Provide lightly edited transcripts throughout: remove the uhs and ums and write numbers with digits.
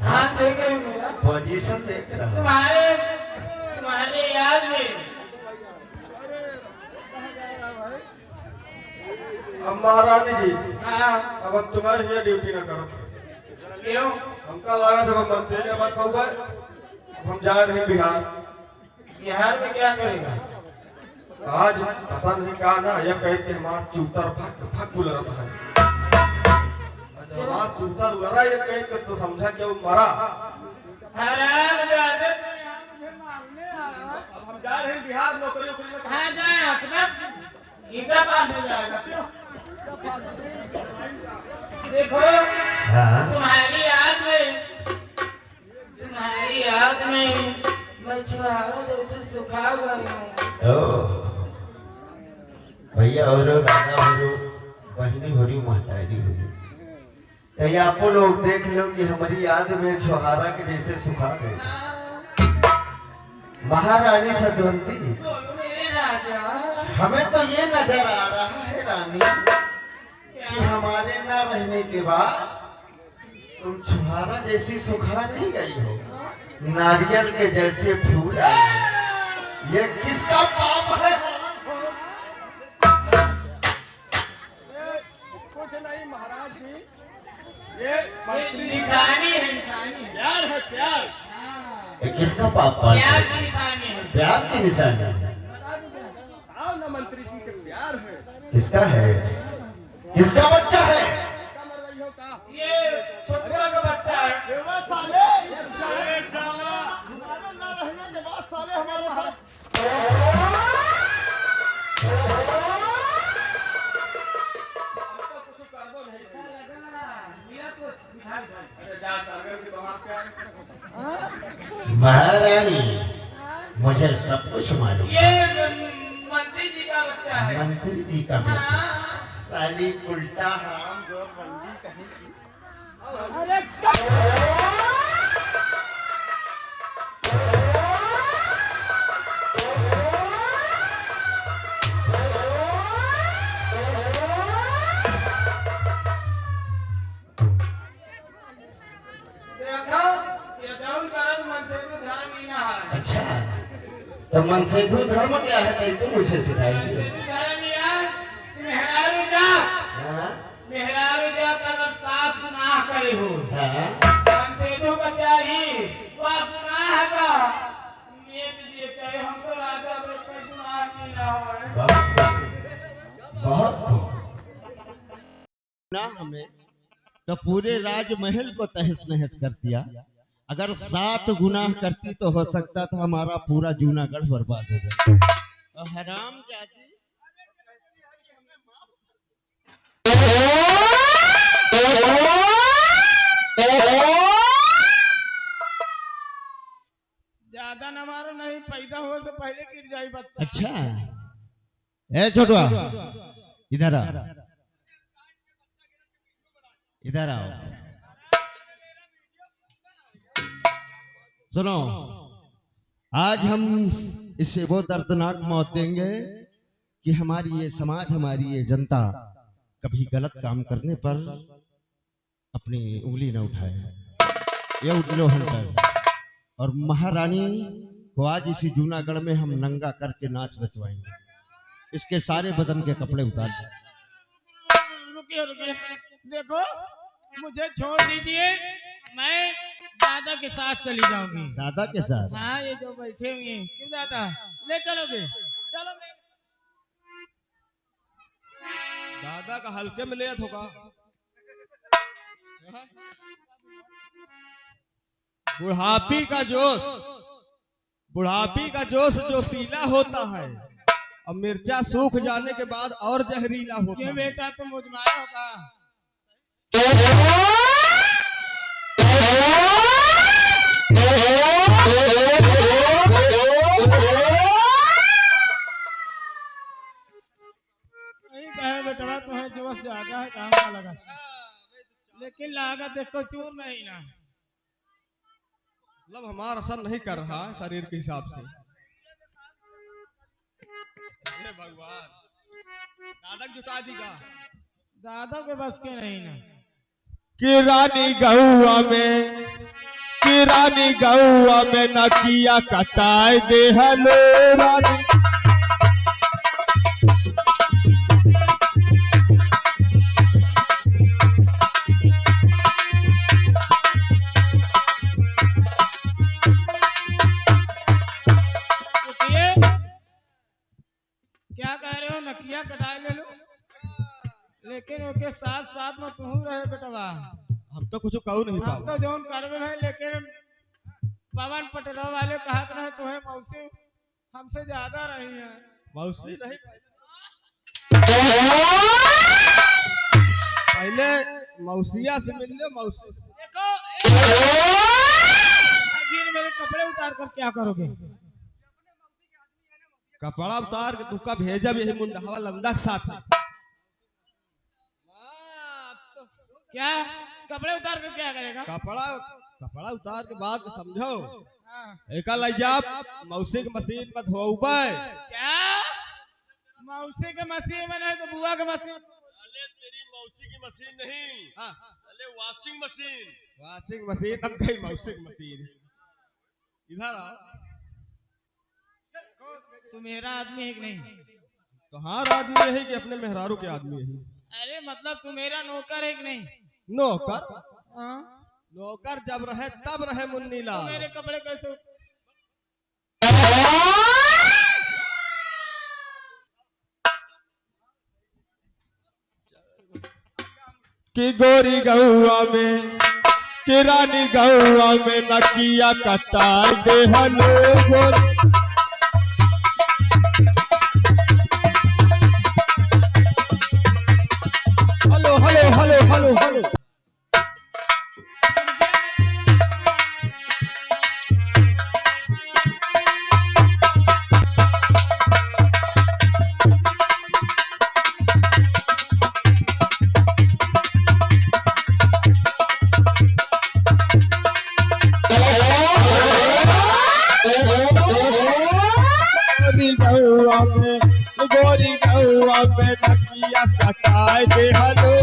हाँ देख रहे हो मेरा पोजीशन देख रहा हूँ। तुम्हारे तुम्हारे याद में। अब महारानी जी हाँ अब तुम्हारी ये ड्यूटी न करो। क्यों? हमका लगा था मंत्री ने बात होगा। हम जा रहे हैं बिहार। बिहार में क्या करेगा? आज पता नहीं कहा ना ये कह के हमारा चूतर फक फक बुल रहा है। हमारा चूतर उड़ा ये कह के तो समझा कि वो मरा। हराम जादे। अब हम जा रहे हैं बिहार नौकरी में। कहाँ जाए अपना गीता पाठ हो जाएगा। देखो हाँ तुम्हारी याद में मैं छुहारा जैसे सुखा गई हूँ। ओ भैया हो रो दादा हो रो बहनी हो रही महतारी हो रही कहीं आपको लोग देख लो कि हमारी याद में छुहारा के जैसे सुखा गए। महारानी सतवंती मेरे राजा हमें तो ये नजर आ रहा है रानी कि हमारे ना रहने के बाद तुम छुहारा जैसी सुखा नहीं गई हो, नारियल के जैसे फूल आए हो। ये किसका पाप है? कुछ नहीं महाराज जी ये मंत्री निशानी है निशानी। प्यार है प्यार। ये किसका पाप पाप प्यार है? की निशानी है। प्यार की निशानी है। आओ ना मंत्री जी के प्यार है। किसका है? किसका बच्चा है? क्या मर रही हो का? ये छोटा का बच्चा है। देवा साले ये साला हमारे ना रहने के बाद साले हमारे साथ महारानी मुझे सब कुछ मालूम है। ये मंत्री जी का बच्चा है। मंत्री जी का बेटा साली उल्टा हाम देखो ये दौड़ करत मन से तो धर्म ही ना है। अच्छा तो मनसेधु धर्म क्या है कहीं तो मुझे सिखाइए। धर्म ये है कि मेहरारू जा हाँ? मेहरारू जा अगर साफ गुनाह करे हो हाँ? मनसेधु का चाहिए वह गुनाह का नेक ये कहे हमको राजा पर कोई गुनाह नहीं ना हो। बहुत ना हमें तो पूरे राजमहल को तहस नहस कर दिया। अगर 7 गुनाह करती तो हो सकता था हमारा पूरा जूनागढ़ बर्बाद हो जाए। और हराम जाती ज्यादा न मारो नहीं पैदा हो से पहले गिर जाए बच्चा। अच्छा ए छोटुआ इधर आ इधर आओ सुनो आज हम इसे वो दर्दनाक मौत देंगे कि हमारी ये समाज हमारी ये जनता कभी गलत काम करने पर अपनी उंगली न उठाए। ये उठलो हंटर और महारानी को आज इसी जूनागढ़ में हम नंगा करके नाच नचवाएंगे। इसके सारे बदन के कपड़े उतार दें। रुकिए रुकिए देखो मुझे छोड़ दीजिए मैं दादा के साथ चली जाऊंगी। दादा के साथ हाँ ये जो बैठे हुए हैं क्यों दादा ले चलोगे? चलो दादा का हल्के में ले होगा। बुढ़ापी का जोश जोशीला होता है और मिर्चा सूख जाने के बाद और जहरीला होता क्यों है। बेटा तुम मुझमाए होगा? नहीं कहे बेटा तुम्हें जोश ज्यादा है काम का लगा लेकिन लागत देखो चूर नहीं ना। मतलब हमारा असर नहीं कर रहा है शरीर के हिसाब से। हे भगवान दादा जुटा दीगा। दादा के बस के नहीं ना। कि रानी गहुआ में कि रानी गौआ में नकिया कटाए दे हलो रानी। रुकिए, क्या कह रहे हो? नकिया कटाए ले लो, लेकिन ओके साथ साथ में तू रहे बेटवा। हम तो कुछ कहू नहीं हम तो पाओ। जोन करवे है, लेकिन पवन पटेलो वाले कहत रहे तुम्हें मौसी हमसे ज्यादा रही है। मौसी नहीं, पहले मौसिया से मिल ले मौसी। देखो फिर मेरे कपड़े उतार कर क्या करोगे? कपड़ा उतार के तुका भेजब यही मुंडहवा लंदा के साथ है। क्या कपड़े उतार कर क्या करेगा? कपड़ा कपड़ा उतार के बाद समझो हाँ। एक ले जाब मौसी के मशीन में धोबे। क्या मौसी के मशीन में नहीं तो बुआ के मशीन? अरे तेरी मौसी की मशीन नहीं, अरे वॉशिंग मशीन। वॉशिंग मशीन अब गई मौसी की मशीन। इधर आओ। तू मेरा आदमी है कि नहीं? तुम्हार आदमी है कि अपने मेहरारू के आदमी है? अरे मतलब तू मेरा नौकर है कि नहीं? नौकर? हाँ? नौकर जब रहे तब रहे मुन्नी तो लाल। मेरे कपड़े कैसे? कि गोरी गौआ में कि रानी गौआ में नकिया कटाए दे हलो गोरी। Hello hello hello hello hello. गोरी गौआ में नकिया कटाए दे हलो।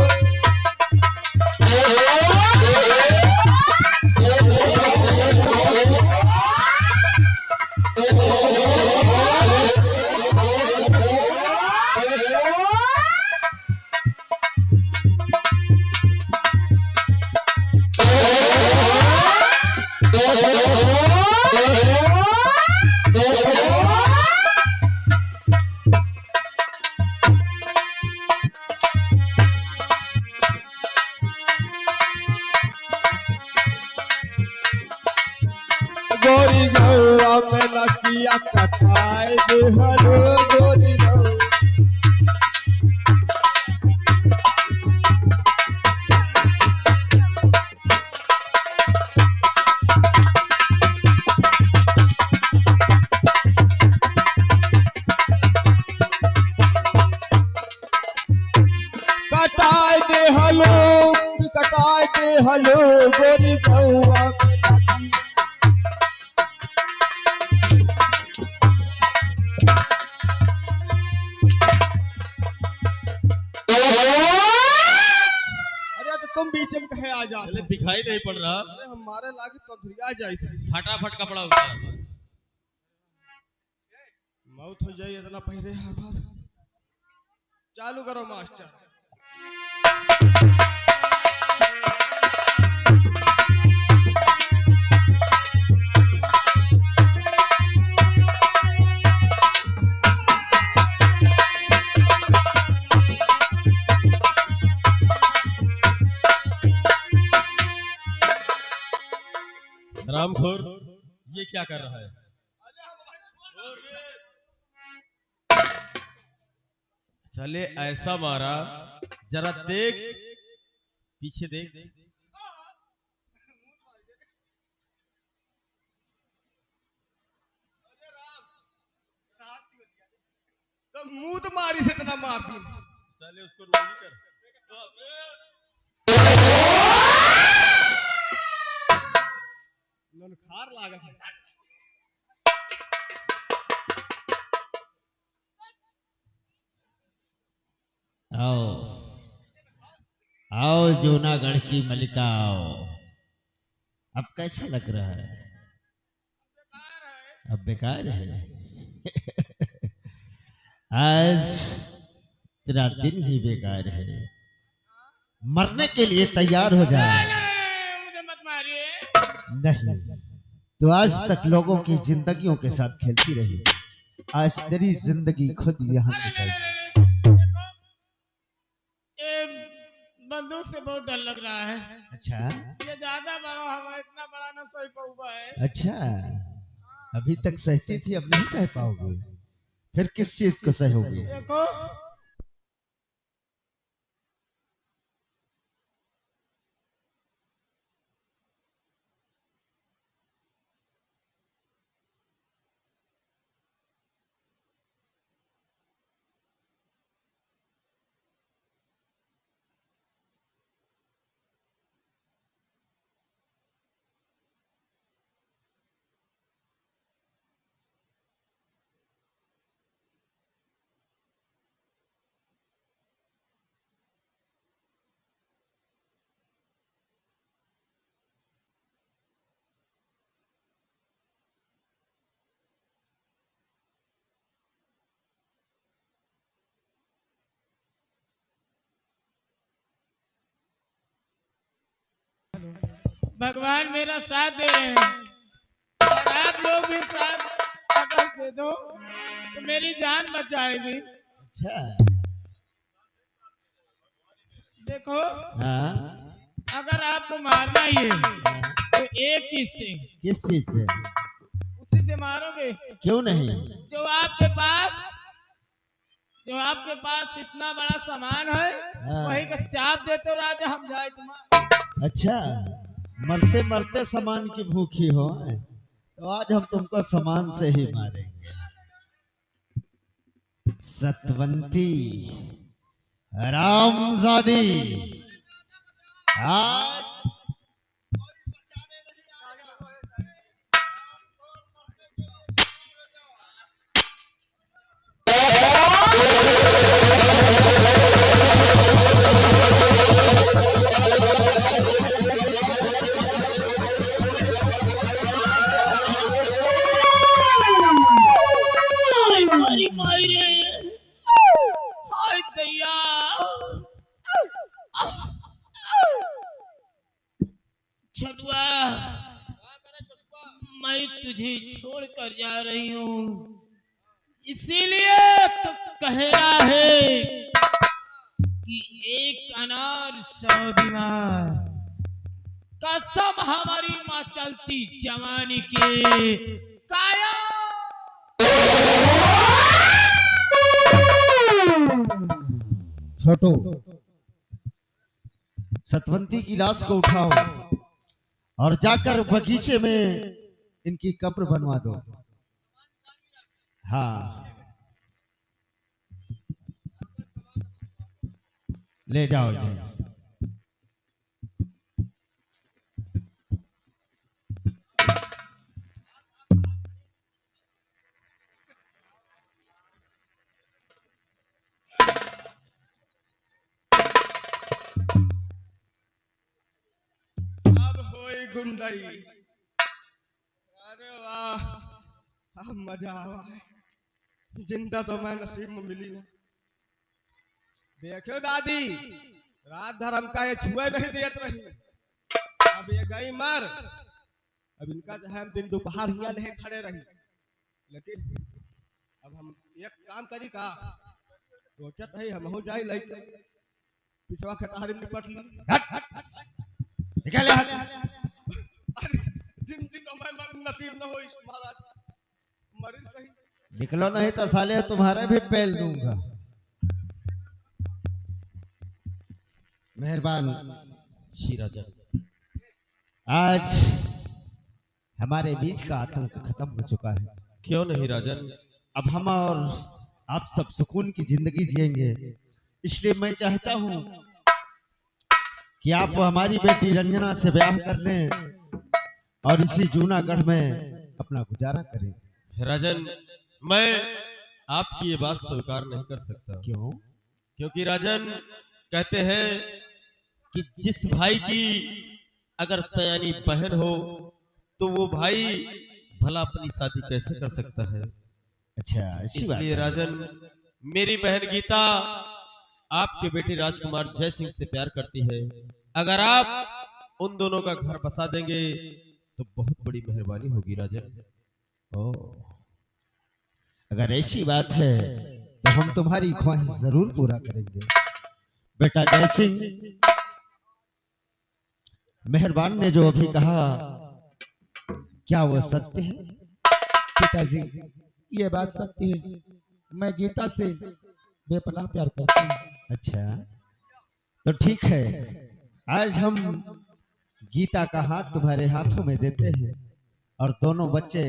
गोरी गौआ में नकिया कटाए दे हलो गोरी गौआ। कटाए दे हलो कटाए दे हलो गोरी गौआ में नकिया। अरे तो तुम बीच में कहे आ जाते? दिखाई नहीं पड़ रहा। अरे हमारे लागी तो धुरिया जाए थे। फटाफट कपड़ा उतार। मौत हो जाए इतना पहले। चालू करो मास्टर। रामखोर, ये क्या कर रहा है? चले ऐसा मारा, जरा देख पीछे देख। तो मुंह तो मारी से इतना मार दी। चले उसको रोली कर। ननखार लागत है। आओ आओ जूनागढ़ की मलिका आओ। अब कैसा लग रहा है? अब बेकार है। आज तेरा दिन ही बेकार है। मरने के लिए तैयार हो जा। मुझे मत मारिए। नहीं, तो आज तक लोगों की जिंदगियों के साथ खेलती रही। आज तेरी जिंदगी खुद यहाँ से गई। देखो, ये बंदूक से बहुत डर लग रहा है। अच्छा ये ज्यादा बड़ा हवा, इतना बड़ा ना सही पाऊंगा है। अच्छा, अभी तक सहती थी, अब नहीं सह पाओगे? फिर किस चीज को सहोगे? देखो, भगवान मेरा साथ दे रहे हैं और आप लोग भी साथ अगर दे दो तो मेरी जान बच जाएगी। अच्छा देखो, हाँ, अगर आपको मारना ही है तो एक चीज से, किस चीज से? उसी से मारोगे क्यों नहीं? जो आपके पास इतना बड़ा सामान है, हाँ। वही का चाप देते राजा, हम जाए तुम्हारा। अच्छा, मरते मरते सामान की भूखी हो, तो आज हम तुमको सामान से ही मारेंगे। सतवंती हरामजादी, आज हाय दैया, छटुआ, मैं तुझे छोड़ कर जा रही हूँ, इसीलिए तो कह रहा है कि एक अनार 100 बीमार। कसम हमारी माँ चलती जवानी के काया। छोटो, सतवंती की लाश को उठाओ और जाकर बगीचे में इनकी कब्र बनवा दो। हाँ, ले जाओ, ले जाओ। अब होई गुंडई। अरे वाह, अब मजा आवा है। जिंदा तो मैं नसीब में मिली ना। देखो दादी, रात धर्म का ये छुए नहीं देत रही, अब ये गई मर। अब इनका जो है दिन दोपहर हिया नहीं खड़े रही, लेकिन अब हम एक काम करी का, सोचत है हम हो जाए लाइक पिछवा खटारी में निपट ली। निकल यहाँ। अरे जिंदगी तो मैं मर नसीब न हो इस महाराज, मरी सही। निकलो नहीं तो साले तुम्हारे भी पेल दूंगा। मेहरबान श्री राजा, आज हमारे बीच का आतंक खत्म हो चुका है। क्यों नहीं राजन? अब हम और आप सब सुकून की जिंदगी जिएंगे। इसलिए मैं चाहता हूं कि आप हमारी बेटी रंजना से ब्याह कर लें और इसी जूनागढ़ में अपना गुजारा करें। राजन, मैं आपकी ये बात स्वीकार नहीं कर सकता। क्यों? क्योंकि राजन कहते हैं कि जिस भाई की अगर सयानी बहन हो तो वो भाई भला अपनी शादी कैसे कर सकता है। अच्छा ऐसी बात इसलिए है। राजन, मेरी बहन गीता आपके बेटे राजकुमार जय सिंह से प्यार करती है। अगर आप उन दोनों का घर बसा देंगे तो बहुत बड़ी मेहरबानी होगी राजन। ओ, अगर ऐसी बात है तो हम तुम्हारी ख्वाहिश जरूर पूरा करेंगे। बेटा जय सिंह, मेहरबान ने जो अभी कहा क्या वो सत्य है? पिताजी, ये बात सत्य है। मैं गीता से बेपनाह प्यार करता हूँ। अच्छा तो ठीक है, आज हम गीता का हाथ तुम्हारे हाथों में देते हैं और दोनों बच्चे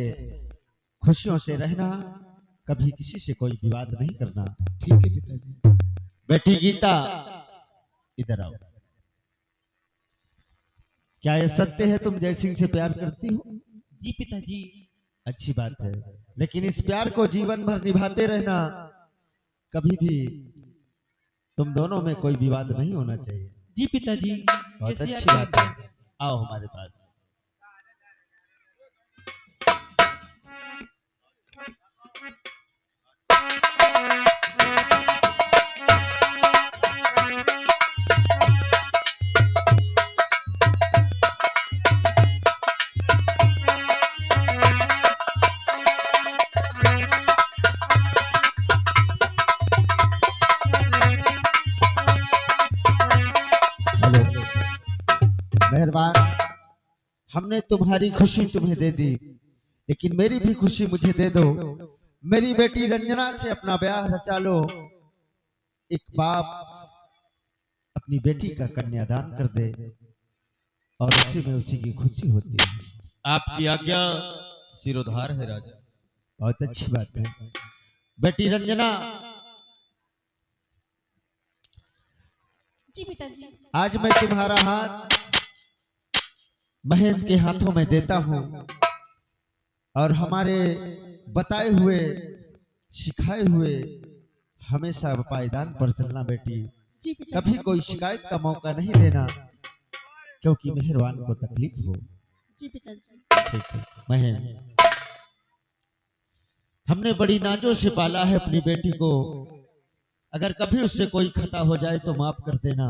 खुशियों से रहना, कभी किसी से कोई विवाद नहीं करना। ठीक है पिताजी। बेटी गीता इधर आओ। क्या ये सत्य है तुम जय सिंह से प्यार करती हो? जी पिताजी। अच्छी बात है, लेकिन इस प्यार को जीवन भर निभाते रहना, कभी भी तुम दोनों में कोई विवाद नहीं होना चाहिए। जी पिताजी। बहुत अच्छी बात है, आओ हमारे पास। हेलो, मेहरबान, हमने तुम्हारी खुशी तुम्हें दे दी, लेकिन मेरी भी खुशी मुझे दे दो। मेरी बेटी रंजना से अपना ब्याह रचा लो। एक बाप अपनी बेटी का कन्यादान कर दे और उसी में उसी की खुशी होती है। आपकी आज्ञा सिरोधार है राजा। बहुत अच्छी बात है। बेटी रंजना, जी पिताजी। आज मैं तुम्हारा हाथ महेंद्र के हाथों में देता हूँ और हमारे बताए हुए सिखाए हुए हमेशा पायदान पर चलना बेटी। जी पिताजी। कभी कोई शिकायत का मौका नहीं देना, क्योंकि मेहरबान को तकलीफ हो। जी पिताजी। ठीक है महेंद्र, हमने बड़ी नाजों से पाला है अपनी बेटी को। अगर कभी उससे कोई खता हो जाए तो माफ कर देना।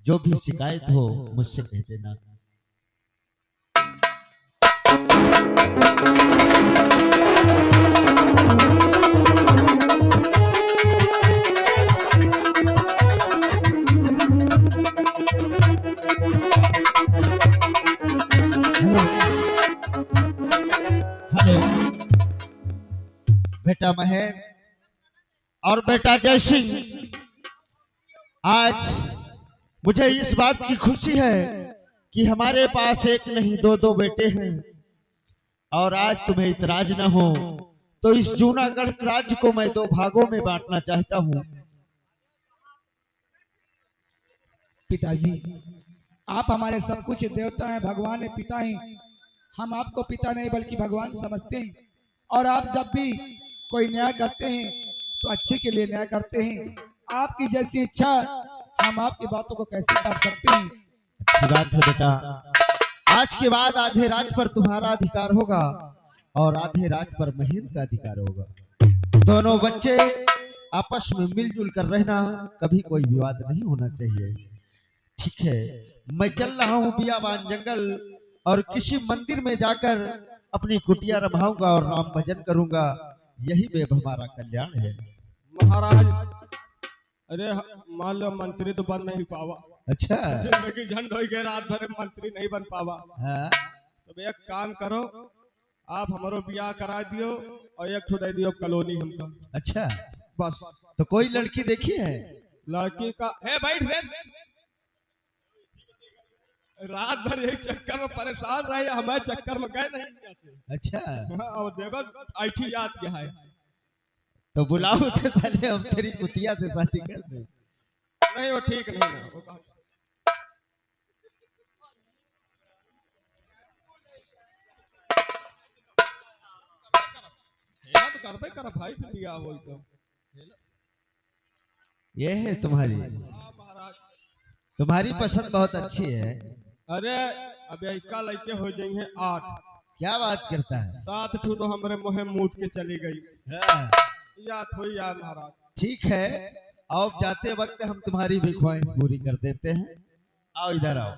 जो भी शिकायत हो मुझसे कह देना। हेलो बेटा महेंद्र और बेटा जय सिंह, आज मुझे इस बात की खुशी है कि हमारे पास एक नहीं दो दो बेटे हैं। और आज तुम्हें इतराज न हो तो इस जूनागढ़ राज्य को मैं दो भागों में बांटना चाहता हूँ। पिताजी, आप हमारे सब कुछ देवता हैं, भगवान है, पिता हैं। हम आपको पिता नहीं बल्कि भगवान समझते हैं। और आप जब भी कोई न्याय करते हैं तो अच्छे के लिए न्याय करते हैं। आपकी जैसी इच्छा, हम आपकी बातों को कैसे कर सकते हैं। अच्छी बात है बेटा, आज के बाद आधे राज पर तुम्हारा अधिकार होगा और आधे राज पर महेंद्र का अधिकार होगा। दोनों बच्चे आपस में मिलजुल कर रहना, कभी कोई विवाद नहीं होना चाहिए। ठीक है, मैं चल रहा हूँ बियाबान जंगल और किसी मंदिर में जाकर अपनी कुटिया रमाऊंगा और राम भजन करूंगा। यही में हमारा कल्याण है। महाराज, अरे मान लो मंत्री तो बन नहीं पावा। अच्छा जिंदगी झंड हो गए, रात भर मंत्री नहीं बन पावा। हाँ? तो एक काम करो, आप हमारो ब्याह करा दियो और एक ठो दे दियो कॉलोनी हमको। अच्छा, बस। तो कोई लड़की देखी है? लड़की का है, बैठ रे। रात भर एक चक्कर में परेशान रहे, हमें चक्कर में गए नहीं। अच्छा, हाँ, और देखो ऐठी याद क्या है। तो बुलाओ उसे, साले हम तेरी कुतिया से शादी कर दे। नहीं, वो ठीक नहीं ना, वो कहा। तो करबे कर भाई, फिर बियाह होई तो। ये है तुम्हारी हाँ महाराज। तुम्हारी पसंद बहुत अच्छी है। अरे अब इक्का लड़के हो जाएंगे 8। क्या बात करता है? 7 ठू तो हमारे मुँह मूत के चली गई। हाँ, या थोड़ी यार महाराज। ठीक है, अब जाते वक्त हम तुम्हारी भी ख्वाहिश पूरी कर देते हैं। आओ इधर आओ।